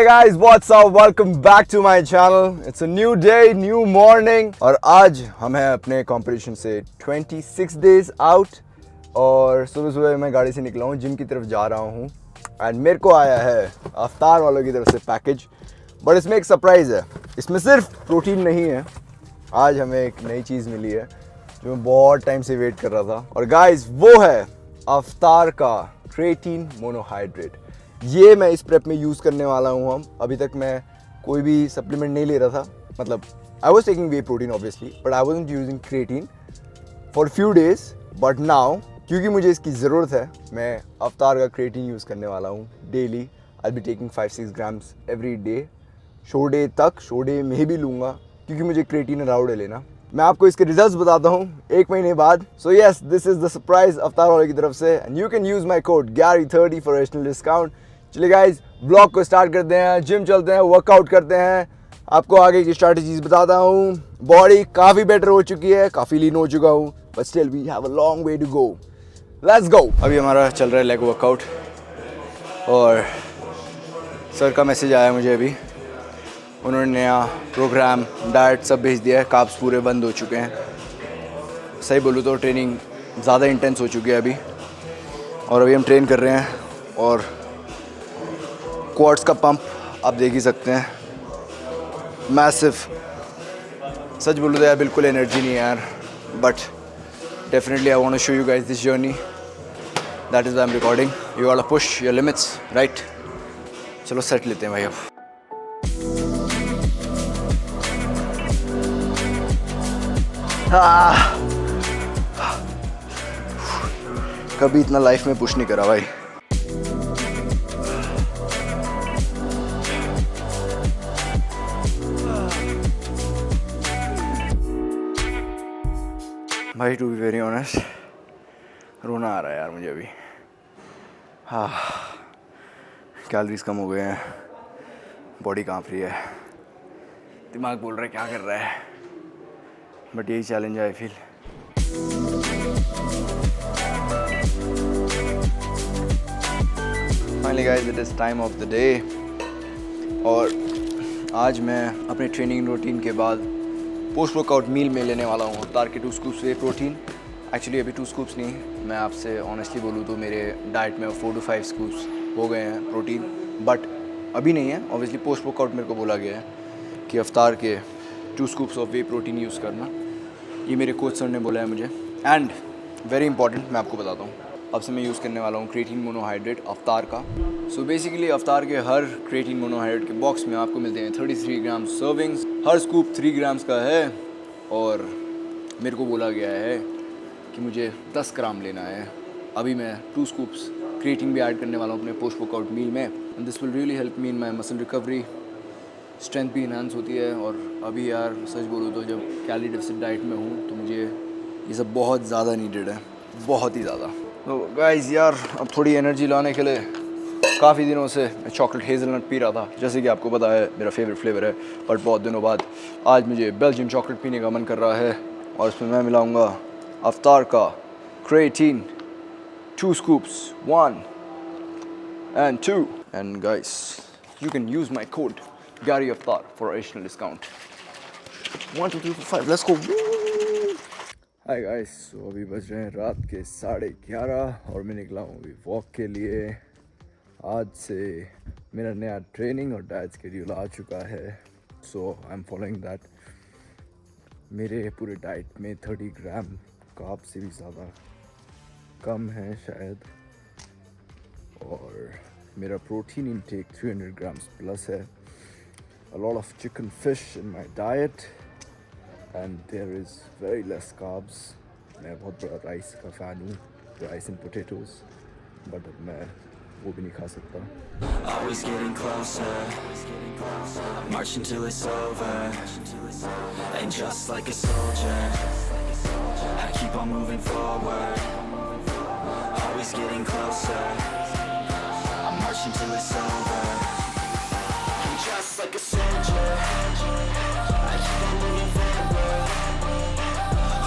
Hi guys, what's up? Welcome back to my channel. It's a new day, new morning. और आज हम हैं अपने कंपटीशन से 26 days out और सुबह सुबह मैं गाड़ी से निकला हूँ, जिम की तरफ जा रहा हूँ एंड मेरे को आया है अफ्तार वालों की तरफ से पैकेज। बट इसमें एक सरप्राइज़ है, इसमें सिर्फ प्रोटीन नहीं है। आज हमें एक नई चीज़ मिली है जो मैं बहुत टाइम से वेट कर रहा था और गाइस वो है अफ्तार का क्रेटीन मोनोहाइड्रेट। ये मैं इस प्रेप में यूज़ करने वाला हूँ। हम अभी तक मैं कोई भी सप्लीमेंट नहीं ले रहा था, मतलब I was taking way protein obviously, but I wasn't using creatine for few days. But now क्योंकि मुझे इसकी ज़रूरत है, मैं अफ्तार का क्रेटीन यूज़ करने वाला हूँ daily. I be taking 5-6 grams every day. Show day तक, शो डे में भी लूँगा क्योंकि मुझे क्रेटीन अलाउड है लेना। मैं आपको इसके रिजल्ट्स बताता हूँ 1 महीने बाद। So yes, this is the surprise अफ्तार वाले की तरफ से and you can use my code GARY30 for additional discount. चलिए गाइज, ब्लॉग को स्टार्ट करते हैं, जिम चलते हैं, वर्कआउट करते हैं। आपको आगे की स्ट्रैटेजीज बताता हूँ। बॉडी काफ़ी बेटर हो चुकी है, काफ़ी लीन हो चुका हूँ, but still we have a long way to go. Let's go. अभी हमारा चल रहा है लेग वर्कआउट और सर का मैसेज आया मुझे अभी। उन्होंने नया प्रोग्राम, डाइट सब भेज दिया है। कार्ब्स पूरे बंद हो चुके हैं। सही बोलूँ तो ट्रेनिंग ज़्यादा इंटेंस हो चुकी है अभी, और अभी हम ट्रेन कर रहे हैं और क्वाड्स का पंप आप देख ही सकते हैं, मैसिव। सच बोलूँ तो यार बिल्कुल एनर्जी नहीं है यार, but definitely I want to show you guys this journey. That is why I am recording. You gotta push your limits, right? चलो सेट लेते हैं भाई अब। कभी इतना लाइफ में पुश नहीं करा भाई। भाई टू बी वेरी ऑनेस्ट, रोना आ रहा है यार मुझे अभी। हाँ, कैलोरीज कम हो गए हैं, बॉडी कांप रही है, दिमाग बोल रहा है क्या कर रहा है, बट यही चैलेंज है I feel. Finally guys, it is time of the day और आज मैं अपने ट्रेनिंग रूटीन के बाद पोस्ट वर्कआउट मील में लेने वाला हूँ अफ्तार के 2 स्कूप्स वे प्रोटीन। एक्चुअली अभी 2 स्कूप्स नहीं, मैं आपसे ऑनेस्टली बोलूँ तो मेरे डाइट में 4 to 5 स्कूप्स हो गए हैं प्रोटीन, बट अभी नहीं है। ऑब्वियसली पोस्ट वर्कआउट मेरे को बोला गया है कि अफ्तार के 2 scoops of way protein use करना। ये मेरे कोच सर ने बोला है मुझे। एंड वेरी इंपॉर्टेंट, मैं आपको बताता हूँ, अब से मैं यूज़ करने वाला हूँ क्रेटीन मोनोहाइड्रेट अफ्तार का। सो बेसिकली अफ्तार के हर क्रेटीन मोनोहाइड्रेट के बॉक्स में आपको मिलते हैं 33 ग्राम सर्विंग्स। हर स्कूप 3 ग्राम्स का है और मेरे को बोला गया है कि मुझे 10 ग्राम लेना है। अभी मैं 2 स्कूप्स क्रेटीन भी ऐड करने वाला हूँ अपने पोस्ट वर्कआउट मील में and this will really help me in my muscle recovery. Strength भी इन्हांस होती है और अभी यार सच बोलूँ तो जब कैलोरी डेफिसिट डाइट में हूँ तो मुझे ये सब बहुत ज़्यादा नीडेड है, बहुत ही ज़्यादा। तो गाइस यार, अब थोड़ी एनर्जी लाने के लिए काफ़ी दिनों से मैं चॉकलेट हेज़लनट पी रहा था, जैसे कि आपको पता है मेरा फेवरेट फ्लेवर है, बट बहुत दिनों बाद आज मुझे बेल्जियम चॉकलेट पीने का मन कर रहा है और इसमें मैं मिलाऊंगा अफ्तार का creatine 2 scoops, 1 and 2 and guys you can use my code GARYAFTAR for additional discount. 1 2 3 4 5 let's go. Hi guys, तो अभी बज रहे हैं रात के 11:30 और मैं निकला हूँ अभी वॉक के लिए। आज से मेरा नया ट्रेनिंग और डाइट शेड्यूल आ चुका है, so I am following that. मेरे पूरे डाइट में 30 ग्राम कार्ब से भी ज़्यादा कम है शायद, और मेरा प्रोटीन इनटेक 300 ग्राम्स प्लस है। A lot of chicken, fish in my diet and there is very less carbs. मैं बहुत बड़ा राइस का फ़ैन हूँ, राइस एंड पोटैटोज़, बट अब मैं वो भी नहीं खा सकता। Always getting closer, marching till it's over, and just like a soldier, I keep on moving forward. Always getting closer, I'm marching till it's over, and just like a soldier, I keep on moving forward.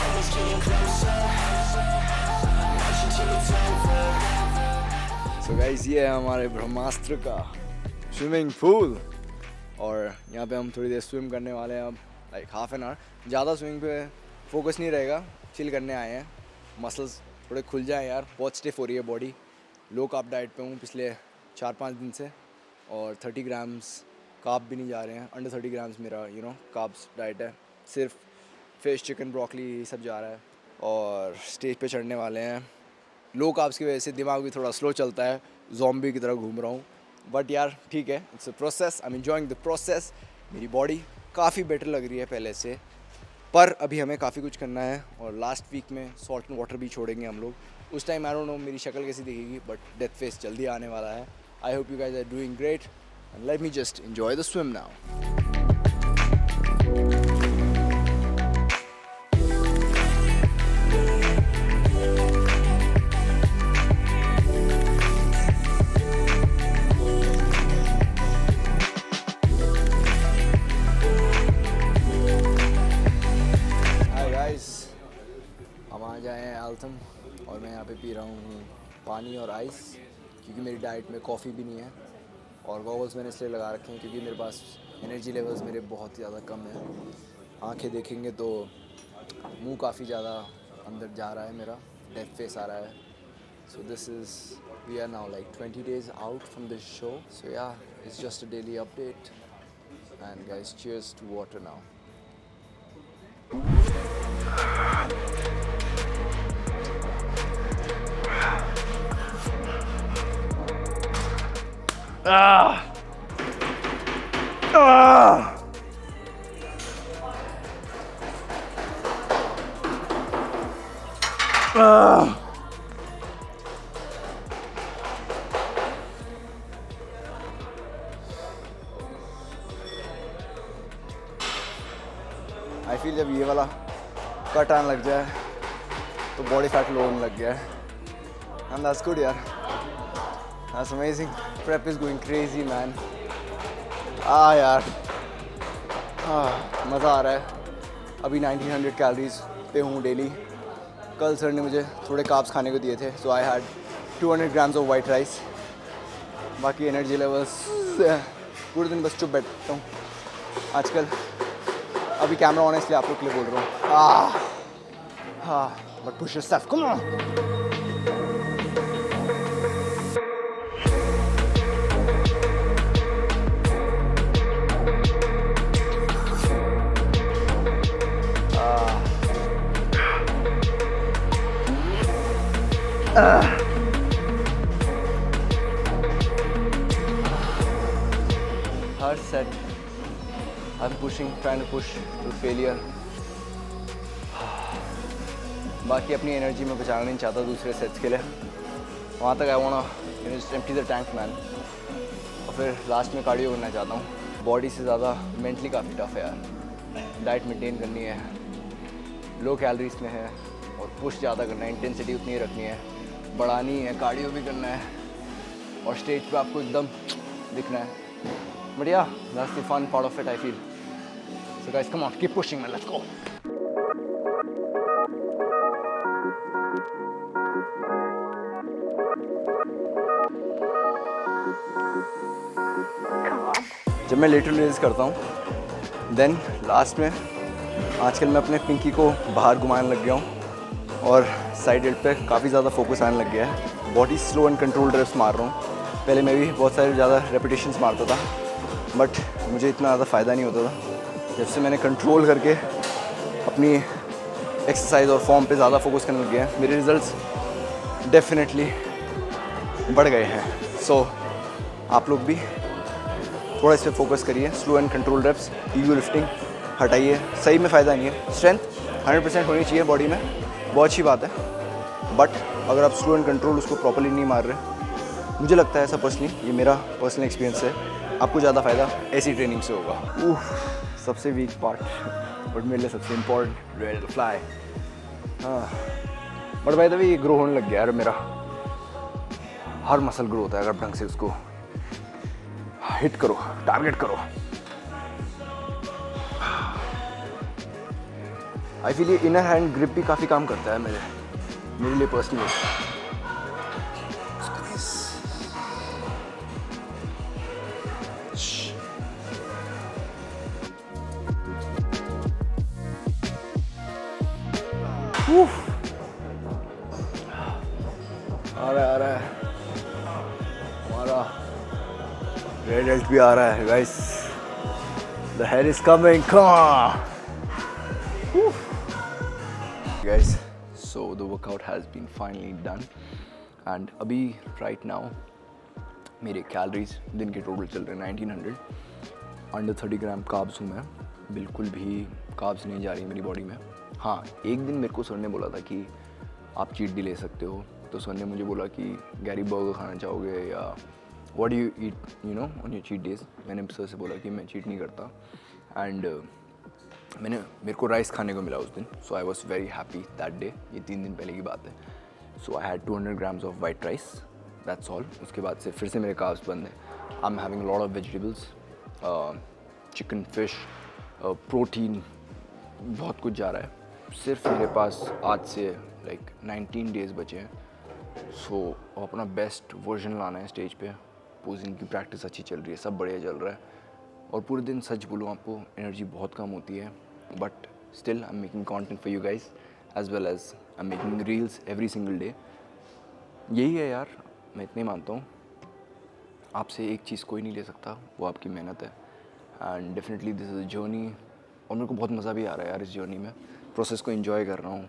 Always getting closer, marching till it's over. So guys, ये है हमारे ब्रह्मास्त्र का swimming pool. और यहाँ पे हम थोड़ी देर swim करने वाले हैं अब, लाइक हाफ एन आवर। ज़्यादा स्विमिंग पे फोकस नहीं रहेगा, चिल करने आए हैं, मसल्स थोड़े खुल जाएं यार। बहुत स्टिफ हो रही है बॉडी। लो कार्ब डाइट पे हूँ पिछले 4-5 दिन से, और 30 ग्राम्स कार्ब भी नहीं जा रहे हैं। अंडर 30 ग्राम्स मेरा कार्ब्स डाइट है। सिर्फ फिश, चिकन, ब्रोकली ये सब जा रहा है। और स्टेज पे चढ़ने वाले हैं। लो कार्ब्स की वजह से दिमाग भी थोड़ा स्लो चलता है, ज़ॉम्बी की तरह घूम रहा हूँ। बट यार ठीक है, it's a process, I am enjoying the process. मेरी बॉडी काफ़ी बेटर लग रही है पहले से, पर अभी हमें काफ़ी कुछ करना है। और लास्ट वीक में सॉल्ट एंड वाटर भी छोड़ेंगे हम लोग। उस टाइम आई डोंट नो मेरी शक्ल कैसी दिखेगी, बट डेथ फेस जल्दी आने वाला है। I hope you guys are doing great and let me just enjoy the swim now. हम आ जाए हैं एल्थम, और मैं यहाँ पे पी रहा हूँ पानी और आइस, क्योंकि मेरी डाइट में कॉफ़ी भी नहीं है। और गॉगल्स मैंने इसलिए लगा रखे हैं क्योंकि मेरे पास एनर्जी लेवल्स मेरे बहुत ज़्यादा कम है। आंखें देखेंगे तो मुंह काफ़ी ज़्यादा अंदर जा रहा है, मेरा डेथ फेस आ रहा है। So this is, we are now like 20 days out from this show. So yeah, it's just a daily update and guys, cheers to water now. I feel जब ये वाला कट आने लग जाए तो बॉडी फैट लो होने लग गया है, एंड दैट्स गुड यार, that's amazing. Prep is going crazy man. यार मज़ा आ रहा है। अभी 1900 कैलोरीज पे हूँ डेली। कल सर ने मुझे थोड़े कार्ब्स खाने को दिए थे, so I had 200 grams of white rice. बाकी एनर्जी लेवल्स पूरे दिन बस चुप बैठता हूँ आजकल। अभी कैमरा ऑन है इसलिए आप लोग के लिए बोल रहा हूँ। But push yourself, come on. हर set I am pushing, trying to push to failure. बाकी अपनी एनर्जी में बचाना नहीं चाहता दूसरे सेट्स के लिए। वहाँ तक I want just empty the tank man, और फिर लास्ट में कार्डियो करना चाहता हूँ। बॉडी से ज़्यादा मेंटली काफ़ी टफ है यार। डाइट मेंटेन करनी है, लो कैलोरीज में है, और पुश ज़्यादा करना है, इंटेंसिटी उतनी ही रखनी है, बढ़ानी है, कार्डियो भी करना है, और स्टेज पे आपको एकदम दिखना है। But yeah, that's the fun part of it I feel. So guys, come on, keep pushing man, let's go. जब मैं लेटरल रेज करता हूँ, देन लास्ट में आजकल मैं अपने पिंकी को बाहर घुमाने लग गया हूँ, और साइड हेड पे काफ़ी ज़्यादा फोकस आने लग गया है। Body slow and controlled reps मार रहा हूँ। पहले मैं भी बहुत सारे ज़्यादा रेपिटेशंस मारता था, बट मुझे इतना ज़्यादा फ़ायदा नहीं होता था। जब से मैंने कंट्रोल करके अपनी एक्सरसाइज और फॉर्म पे ज़्यादा फोकस करने लग गया है, मेरे रिजल्ट्स डेफिनेटली बढ़ गए हैं। सो आप लोग भी थोड़ा इस पर फोकस करिए। Slow and control reps, ego lifting हटाइए। सही में फ़ायदा नहीं है। स्ट्रेंथ 100% होनी चाहिए बॉडी में, बहुत अच्छी बात है, बट अगर आप स्लो एंड कंट्रोल उसको प्रॉपर्ली नहीं मार रहे, मुझे लगता है ऐसा पर्सनली, ये मेरा पर्सनल एक्सपीरियंस है, आपको ज़्यादा फ़ायदा ऐसी ट्रेनिंग से होगा। सबसे वीक पार्ट, बट मेरे लिए सबसे important, ready to fly. But by the way ये ग्रो होने लग गया यार मेरा। हर मसल ग्रो होता है अगर ढंग से उसको हिट करो, टारगेट करो। आई फील ये इनर हैंड ग्रिप भी काफ़ी काम करता है मेरे लिए पर्सनली। आ रहा है हमारा रेड हेल्थ भी आ रहा है guys. The head is coming. Come on. Guys, so the workout has been finally done. And अभी right now मेरे कैलोरीज दिन के टोटल चल रहे हैं 1900. अंडर 30 ग्राम कार्ब्स हूँ मैं. बिल्कुल भी कार्ब्स नहीं जा रही मेरी बॉडी में. हाँ, एक दिन मेरे को सर ने बोला था कि आप चीट डे ले सकते हो. तो सर ने मुझे बोला कि गैरी बर्गर खाना चाहोगे या what do you eat on your cheat days. मैंने सर से बोला कि मैं चीट नहीं करता. एंड मेरे को राइस खाने को मिला उस दिन. So I was very happy that day. ये 3 दिन पहले की बात है. So I had 200 grams of white rice. That's all. उसके बाद से फिर से मेरे कार्ब्स बंद हैं. I am having lot of vegetables, chicken, fish, protein, बहुत कुछ जा रहा है. सिर्फ मेरे पास आज से लाइक 19 डेज़ बचे हैं. सो अपना बेस्ट वर्जन लाना है स्टेज पे. पोजिंग की प्रैक्टिस अच्छी चल रही है, सब बढ़िया चल रहा है. और पूरे दिन सच बोलूँ आपको एनर्जी बहुत कम होती है. But still I am making content for you guys as well as I am making reels every single day. यही है यार, मैं इतने मानता हूँ. आपसे एक चीज़ कोई नहीं ले सकता, वो आपकी मेहनत है. And definitely this is a journey. और मेरे को बहुत मज़ा भी आ रहा है यार इस जर्नी में. प्रोसेस को एंजॉय कर रहा हूँ.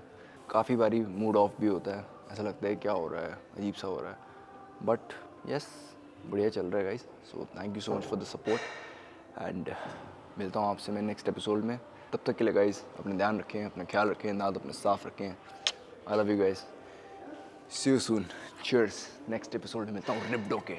काफ़ी बारी मूड ऑफ भी होता है, ऐसा लगता है क्या हो रहा है, अजीब सा हो रहा है. बट यस, बढ़िया चल रहा है guys. So thank you so much for the support. And मिलता हूँ आपसे मैं नेक्स्ट एपिसोड में. तब तक के लिए गाइस अपने ध्यान रखें, अपना ख्याल रखें, दांत अपने साफ रखें. I love you guys. See you soon. Cheers. Next episode में मिलता हूँ रिप्डो के.